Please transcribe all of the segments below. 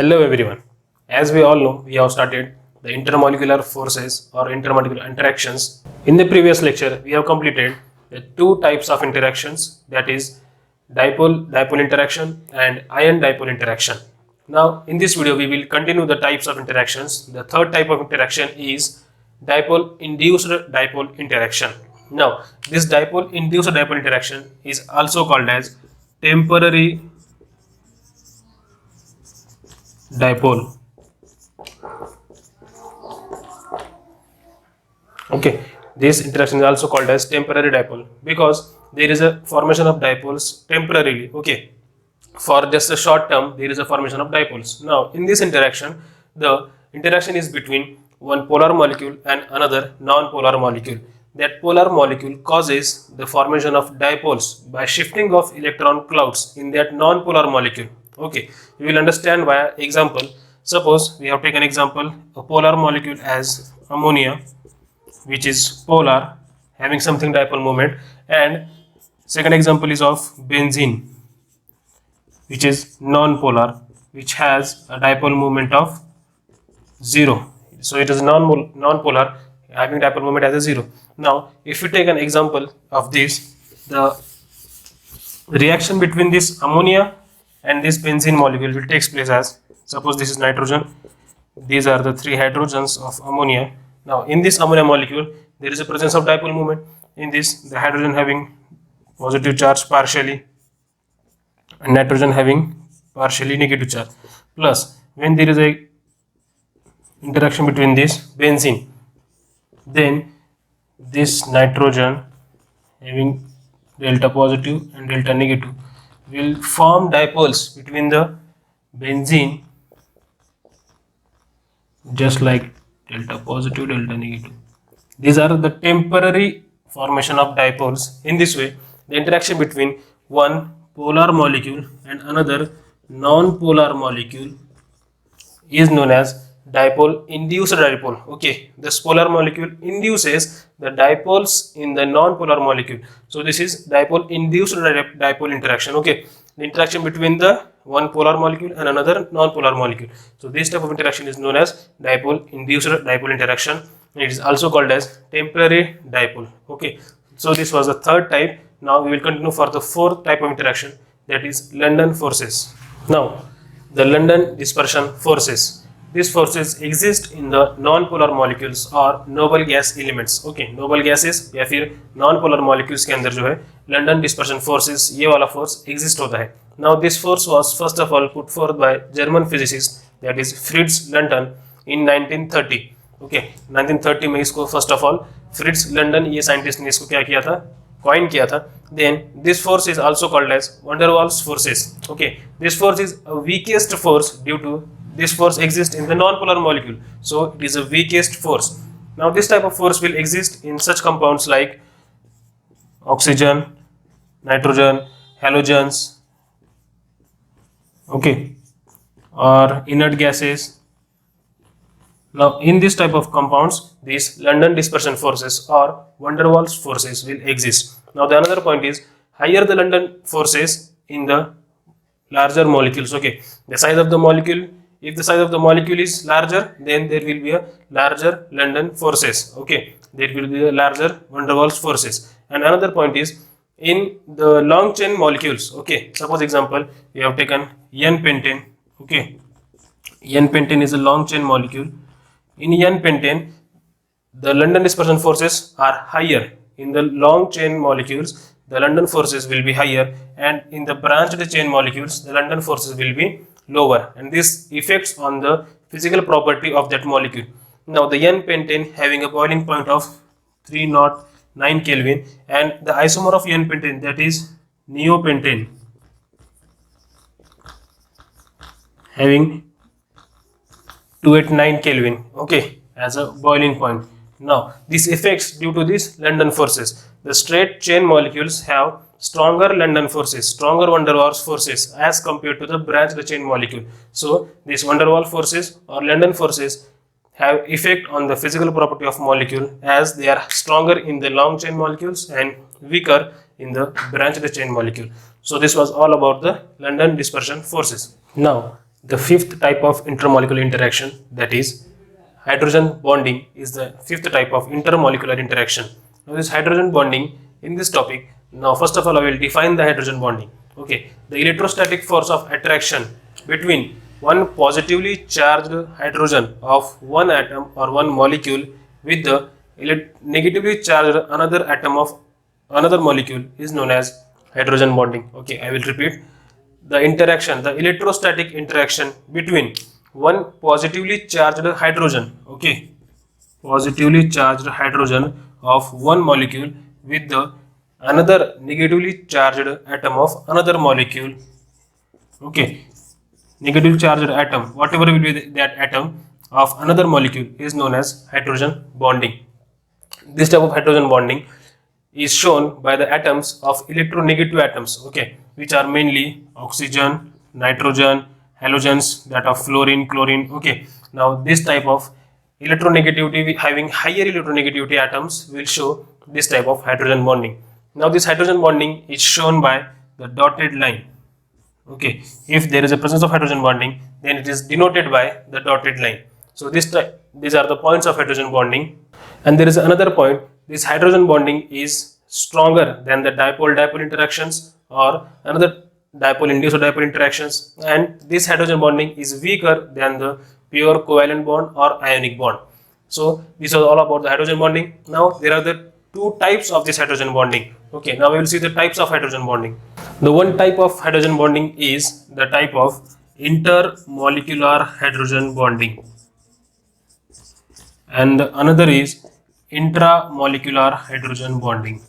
Hello everyone. As we all know, we have started the intermolecular forces or intermolecular interactions. In the previous lecture, we have completed the two types of interactions, that is dipole interaction and ion dipole interaction. Now in this video we will continue the types of interactions. The third type of interaction is dipole induced dipole interaction. Now this dipole induced dipole interaction is also called as temporary dipole. Okay, this interaction is also called as temporary dipole because there is a formation of dipoles temporarily. Okay, for just a short term there is a formation of dipoles. Now in this interaction, the interaction is between one polar molecule and another non-polar molecule. That polar molecule causes the formation of dipoles by shifting of electron clouds in that non-polar molecule. Okay, we will understand via example. Suppose we have taken example a polar molecule as ammonia, which is polar, having something dipole moment, and second example is of benzene, which is non-polar, which has a dipole moment of 0. So it is non-polar, having dipole moment as a 0. Now if we take an example of this, the reaction between this ammonia and this benzene molecule will take place as, suppose this is nitrogen, these are the three hydrogens of ammonia. Now in this ammonia molecule there is a presence of dipole moment. In this, the hydrogen having positive charge partially and nitrogen having partially negative charge. Plus when there is a interaction between this benzene, then this nitrogen having delta positive and delta negative will form dipoles between the benzene, just like delta positive, delta negative. These are the temporary formation of dipoles. In this way, the interaction between one polar molecule and another non-polar molecule is known as dipole induced dipole. Okay, this polar molecule induces the dipoles in the non-polar molecule. So this is dipole induced dipole interaction. Okay, the interaction between the one polar molecule and another non-polar molecule. So this type of interaction is known as dipole induced dipole interaction. It is also called as temporary dipole. Okay, so this was the third type. Now we will continue for the fourth type of interaction, that is London forces. Now the London dispersion forces. These forces exist in the non-polar molecules or noble gas elements. Okay, noble gases या फिर non-polar molecules के अंदर जो है London dispersion forces, ये वाला force exist होता है. Now this force was first of all put forth by German physicist, that is Fritz London in 1930. Okay, 1930 में इसको first of all Fritz London ये scientist ने इसको क्या किया था, coin किया था. Then this force is also called as van der Waals forces. Okay, this force is a weakest force due to this force exists in the non-polar molecule, so it is a weakest force. Now this type of force will exist in such compounds like oxygen, nitrogen, halogens, okay, or inert gases. Now in this type of compounds, these London dispersion forces or van der Waals forces will exist. Now the another point is, higher the London forces in the larger molecules. Okay, the size of the molecule, if the size of the molecule is larger, then there will be a larger London forces. Okay, there will be a larger van der Waals forces. And another point is, in the long chain molecules, okay, suppose example you have taken N-pentane. Okay, N-pentane is a long chain molecule. In N-pentane, the London dispersion forces are higher. In the long chain molecules, the London forces will be higher, and in the branched chain molecules, the London forces will be lower, and this affects on the physical property of that molecule. Now the N-pentane having a boiling point of 309 Kelvin, and the isomer of N-pentane, that is neopentane, having 289 Kelvin, okay, as a boiling point. Now this affects due to these London forces. The straight chain molecules have stronger London forces, stronger van der Waals forces as compared to the branched chain molecule. So these van der Waals forces or London forces have effect on the physical property of molecule, as they are stronger in the long chain molecules and weaker in the branched chain molecule. So this was all about the London dispersion forces. Now The fifth type of intermolecular interaction, that is hydrogen bonding, is the fifth type of intermolecular interaction. Now this hydrogen bonding, in this topic, now first of all I will define the hydrogen bonding. Okay, the electrostatic force of attraction between one positively charged hydrogen of one atom or one molecule with the negatively charged another atom of another molecule is known as hydrogen bonding. Okay, I will repeat. The interaction, the electrostatic interaction between one positively charged hydrogen, okay, positively charged hydrogen of one molecule with the another negatively charged atom of another molecule, okay, negative charged atom, whatever will be that atom of another molecule, is known as hydrogen bonding. This type of hydrogen bonding is shown by the atoms of electronegative atoms, okay, which are mainly oxygen, nitrogen, halogens, that of fluorine, chlorine, okay. Now this type of electronegativity, having higher electronegativity atoms, will show this type of hydrogen bonding. Now this hydrogen bonding is shown by the dotted line. Okay, if there is a presence of hydrogen bonding, then it is denoted by the dotted line. So these are the points of hydrogen bonding. And there is another point, this hydrogen bonding is stronger than the dipole-dipole interactions or another dipole-induced or dipole interactions, and this hydrogen bonding is weaker than the pure covalent bond or ionic bond. So this is all about the hydrogen bonding. Now there are the two types of this hydrogen bonding. Okay, now we will see the types of hydrogen bonding. The one type of hydrogen bonding is the type of intermolecular hydrogen bonding, and another is intramolecular hydrogen bonding.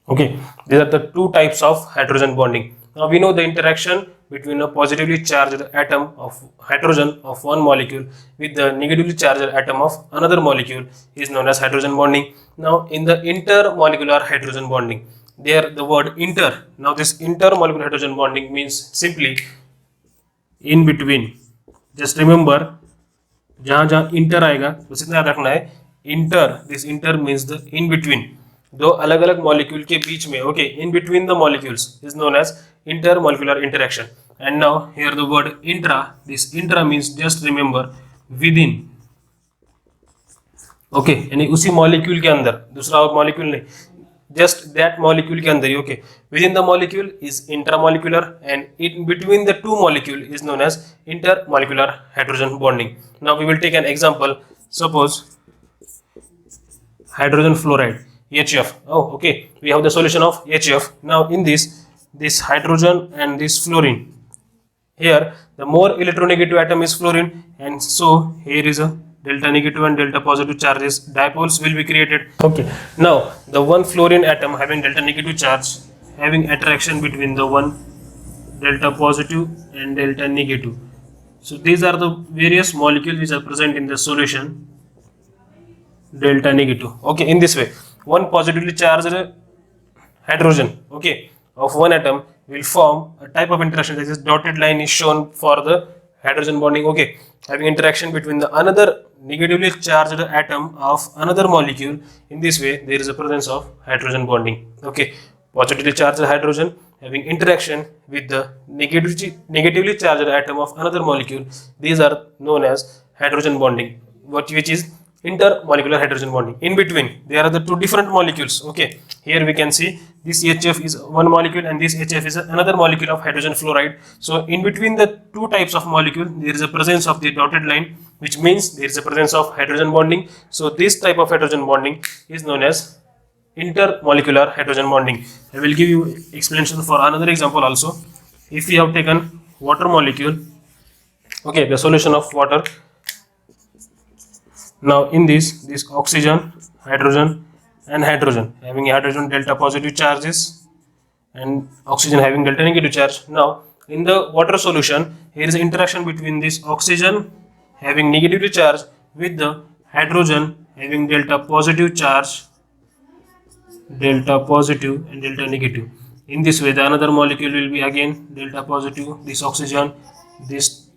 Okay, these are the two types of hydrogen bonding. Now we know the interaction between a positively charged atom of hydrogen of one molecule with the negatively charged atom of another molecule is known as hydrogen bonding. Now in the intermolecular hydrogen bonding, there the word inter, now this intermolecular hydrogen bonding means simply in between. Just remember, जहाँ जहाँ inter आएगा बस इतना याद रखना है, inter, this inter means the in between, दो अलग अलग मॉलिक्यूल के बीच में, okay, in between the molecules is known as intermolecular interaction. And now here the word intra, this intra means just remember within, okay, यानी उसी molecule के अंदर, दूसरा और मॉलिक्यूल नहीं, just that molecule के अंदर ही, okay, within the molecule is intramolecular and in between the two molecule is known as intermolecular hydrogen bonding. Now we will take an example. Suppose hydrogen fluoride, HF. Oh, okay, we have the solution of HF. Now in this hydrogen and this fluorine, here the more electronegative atom is fluorine, and so here is a delta negative and delta positive charges, dipoles will be created. Okay, now the one fluorine atom having delta negative charge having attraction between the one delta positive and delta negative. So these are the various molecules which are present in the solution, delta negative. Okay, in this way one positively charged hydrogen, okay, of one atom will form a type of interaction. This is dotted line is shown for the hydrogen bonding, okay, having interaction between the another negatively charged atom of another molecule. In this way there is a presence of hydrogen bonding. Okay, positively charged hydrogen having interaction with the negatively charged atom of another molecule, these are known as hydrogen bonding, which is intermolecular hydrogen bonding. In between there are the two different molecules. Okay, here we can see this HF is one molecule and this HF is another molecule of hydrogen fluoride. So in between the two types of molecule there is a presence of the dotted line, which means there is a presence of hydrogen bonding. So this type of hydrogen bonding is known as intermolecular hydrogen bonding. I will give you explanation for another example also. If we have taken water molecule, okay, the solution of water. Now in this oxygen, hydrogen and hydrogen having hydrogen delta positive charges and oxygen having delta negative charge. Now in the water solution here is an interaction between this oxygen having negative charge with the hydrogen having delta positive charge, delta positive and delta negative. In this way the another molecule will be again delta positive, this oxygen, this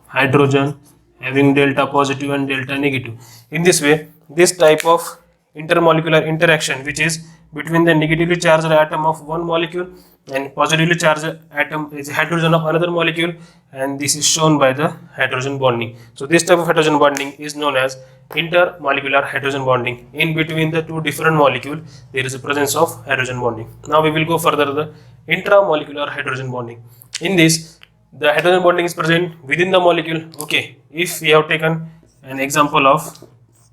hydrogen having delta positive and delta negative. In this way this type of intermolecular interaction which is between the negatively charged atom of one molecule and positively charged atom is hydrogen of another molecule, and this is shown by the hydrogen bonding. So this type of hydrogen bonding is known as intermolecular hydrogen bonding. In between the two different molecules there is a presence of hydrogen bonding. Now we will go further the intramolecular hydrogen bonding. In this, the hydrogen bonding is present within the molecule. Okay, if we have taken an example of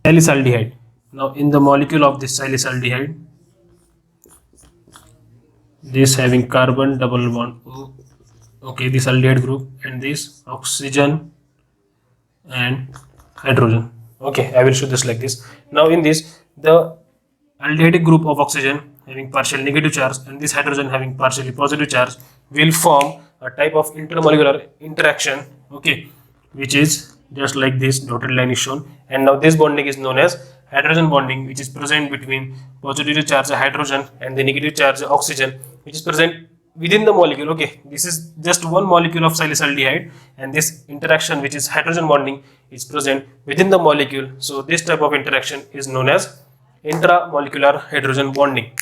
salicylaldehyde. Now in the molecule of this salicylaldehyde, this having carbon double bond, okay, this aldehyde group, and this oxygen and hydrogen. Okay, I will show this like this. Now in this, the aldehyde group of oxygen having partial negative charge and this hydrogen having partially positive charge will form a type of intermolecular interaction, okay, which is just like this dotted line is shown. And now this bonding is known as hydrogen bonding, which is present between positively charged hydrogen and the negative charged oxygen, which is present within the molecule. Okay, this is just one molecule of salicylaldehyde, and this interaction, which is hydrogen bonding, is present within the molecule. So this type of interaction is known as intramolecular hydrogen bonding.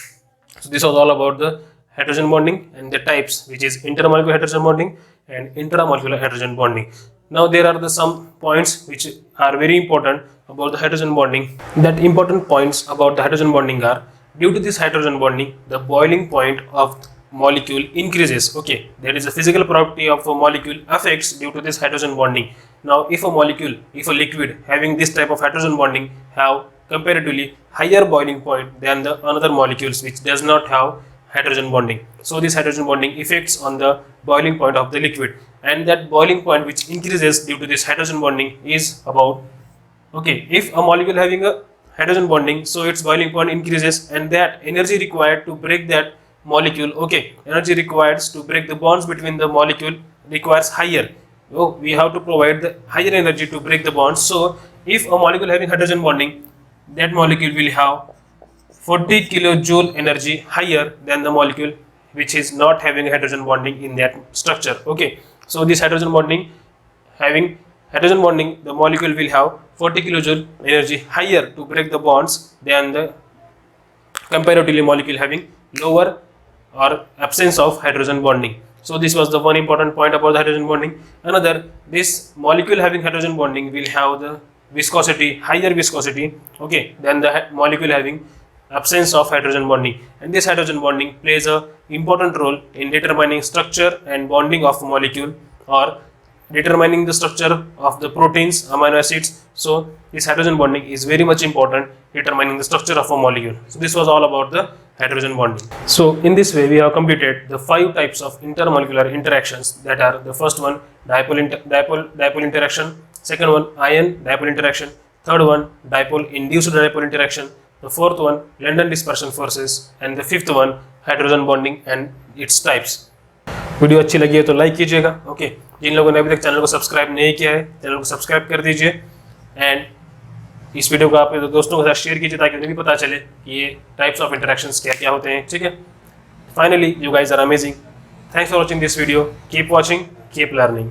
So this was all about the hydrogen bonding and the types, which is intermolecular hydrogen bonding and intramolecular hydrogen bonding. Now there are some points which are very important about the hydrogen bonding. That important points about the hydrogen bonding are, due to this hydrogen bonding, the boiling point of molecule increases. Okay, that is a physical property of a molecule affects due to this hydrogen bonding. Now if a molecule, if a liquid having this type of hydrogen bonding have comparatively higher boiling point than the another molecules which does not have hydrogen bonding, so this hydrogen bonding effects on the boiling point of the liquid, and that boiling point which increases due to this hydrogen bonding is about, okay, if a molecule having a hydrogen bonding, so its boiling point increases, and that energy required to break that molecule, okay, energy required to break the bonds between the molecule requires higher. Oh, we have to provide the higher energy to break the bonds. So if a molecule having hydrogen bonding, that molecule will have 40 kilojoule energy higher than the molecule which is not having hydrogen bonding in that structure. Okay, so this hydrogen bonding, having hydrogen bonding, the molecule will have 40 kilojoule energy higher to break the bonds than the comparatively molecule having lower or absence of hydrogen bonding. So this was the one important point about the hydrogen bonding. Another, this molecule having hydrogen bonding will have the viscosity, higher viscosity, okay, than the molecule having absence of hydrogen bonding, and this hydrogen bonding plays a important role in determining structure and bonding of a molecule, or determining the structure of the proteins, amino acids. So this hydrogen bonding is very much important determining the structure of a molecule. So this was all about the hydrogen bonding. So in this way we have completed the 5 types of intermolecular interactions, that are the first one dipole interaction, second one ion dipole interaction, third one dipole induced dipole interaction, the fourth one London dispersion forces, and the fifth one hydrogen bonding and its types. Video अच्छी लगी है तो like कीजिएगा, okay. जिन लोगों ने अभी तक channel को सब्सक्राइब नहीं किया है, चैनल को सब्सक्राइब कर दीजिए, एंड इस वीडियो को आप दोस्तों के साथ शेयर कीजिए ताकि उन्हें भी पता चले कि ये टाइप्स ऑफ इंटरेक्शंस क्या क्या होते हैं, ठीक है। Finally, you guys are amazing, thanks for watching this video, keep watching, keep learning.